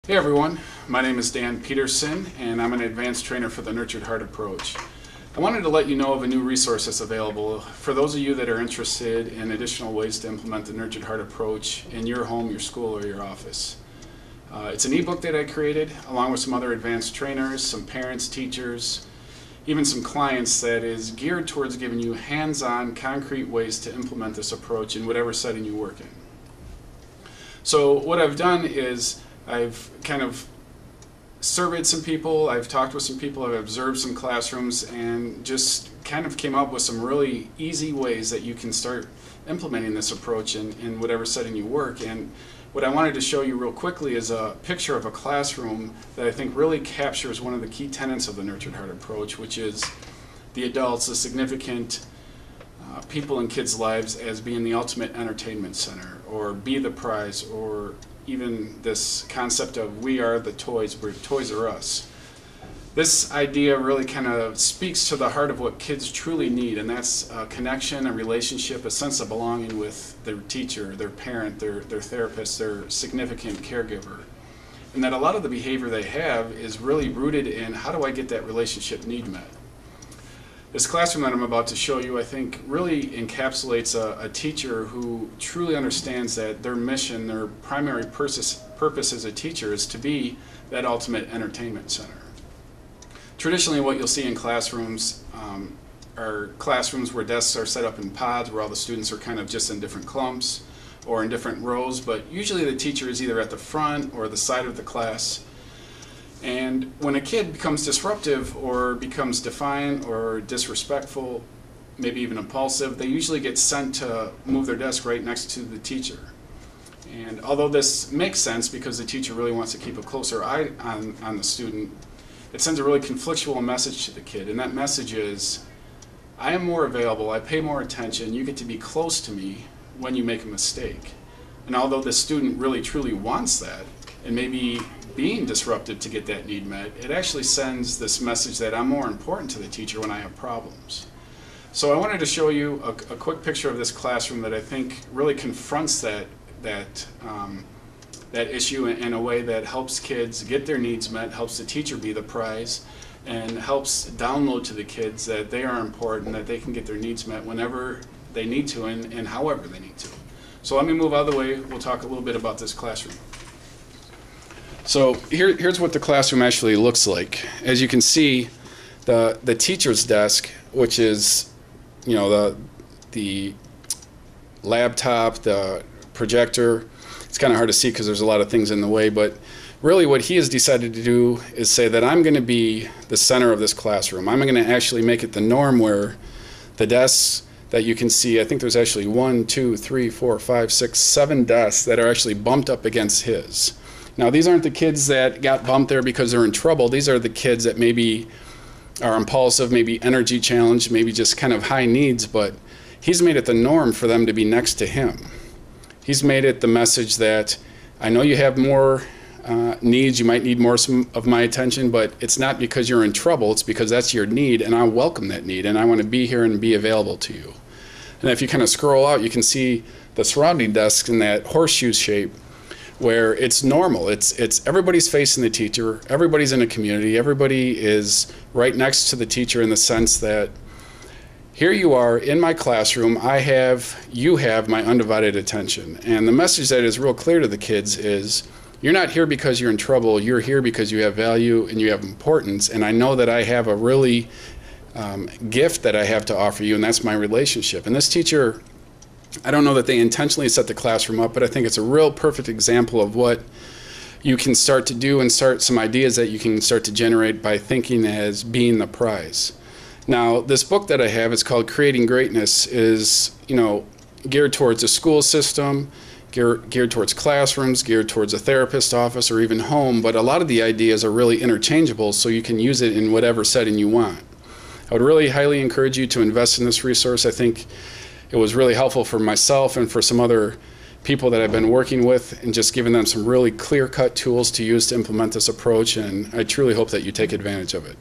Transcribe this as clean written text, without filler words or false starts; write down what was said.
Hey everyone, my name is Dan Peterson and I'm an advanced trainer for the Nurtured Heart approach. I wanted to let you know of a new resource that's available for those of you that are interested in additional ways to implement the Nurtured Heart approach in your home, your school, or your office. It's an ebook that I created along with some other advanced trainers, some parents, teachers, even some clients that is geared towards giving you hands-on, concrete ways to implement this approach in whatever setting you work in. So what I've done is I've kind of surveyed some people, I've talked with some people, I've observed some classrooms, and just kind of came up with some really easy ways that you can start implementing this approach in whatever setting you work. And what I wanted to show you real quickly is a picture of a classroom that I think really captures one of the key tenets of the Nurtured Heart approach, which is the adults, the significant people in kids' lives as being the ultimate entertainment center, or be the prize, or even this concept of we are the toys, where toys are us. This idea really kind of speaks to the heart of what kids truly need, and that's a connection, a relationship, a sense of belonging with their teacher, their parent, their therapist, their significant caregiver. And that a lot of the behavior they have is really rooted in how do I get that relationship need met. This classroom that I'm about to show you, I think, really encapsulates a teacher who truly understands that their mission, their primary purpose as a teacher is to be that ultimate entertainment center. Traditionally, what you'll see in classrooms are classrooms where desks are set up in pods, where all the students are kind of just in different clumps or in different rows, but usually the teacher is either at the front or the side of the class. And when a kid becomes disruptive or becomes defiant or disrespectful, maybe even impulsive, they usually get sent to move their desk right next to the teacher. And although this makes sense because the teacher really wants to keep a closer eye on the student, it sends a really conflictual message to the kid. And that message is, I am more available, I pay more attention, you get to be close to me when you make a mistake. And although the student really truly wants that, and maybe being disruptive to get that need met, it actually sends this message that I'm more important to the teacher when I have problems. So I wanted to show you a quick picture of this classroom that I think really confronts that issue in a way that helps kids get their needs met, helps the teacher be the prize, and helps download to the kids that they are important, that they can get their needs met whenever they need to and however they need to. So let me move out of the way. We'll talk a little bit about this classroom. So here's what the classroom actually looks like. As you can see, the teacher's desk, which is, you know, the laptop, the projector. It's kind of hard to see because there's a lot of things in the way, but really what he has decided to do is say that I'm going to be the center of this classroom. I'm going to actually make it the norm where the desks that you can see, I think there's actually 1, 2, 3, 4, 5, 6, 7 desks that are actually bumped up against his. Now, these aren't the kids that got bumped there because they're in trouble. These are the kids that maybe are impulsive, maybe energy challenged, maybe just kind of high needs, but he's made it the norm for them to be next to him. He's made it the message that I know you have more needs, you might need more of my attention, but it's not because you're in trouble, it's because that's your need, and I welcome that need, and I want to be here and be available to you. And if you kind of scroll out, you can see the surrounding desks in that horseshoe shape, where it's normal. It's everybody's facing the teacher, everybody's in a community, everybody is right next to the teacher in the sense that here you are in my classroom, you have my undivided attention. And the message that is real clear to the kids is, you're not here because you're in trouble, you're here because you have value and you have importance, and I know that I have a really gift that I have to offer you, and that's my relationship. And this teacher, I don't know that they intentionally set the classroom up, but I think it's a real perfect example of what you can start to do and start some ideas that you can start to generate by thinking as being the prize. Now, this book that I have, it's called Creating Greatness, is, you know, geared towards a school system, geared towards classrooms, geared towards a therapist office, or even home, but a lot of the ideas are really interchangeable, so you can use it in whatever setting you want. I would really highly encourage you to invest in this resource. I think it was really helpful for myself and for some other people that I've been working with, and just giving them some really clear-cut tools to use to implement this approach, and I truly hope that you take advantage of it.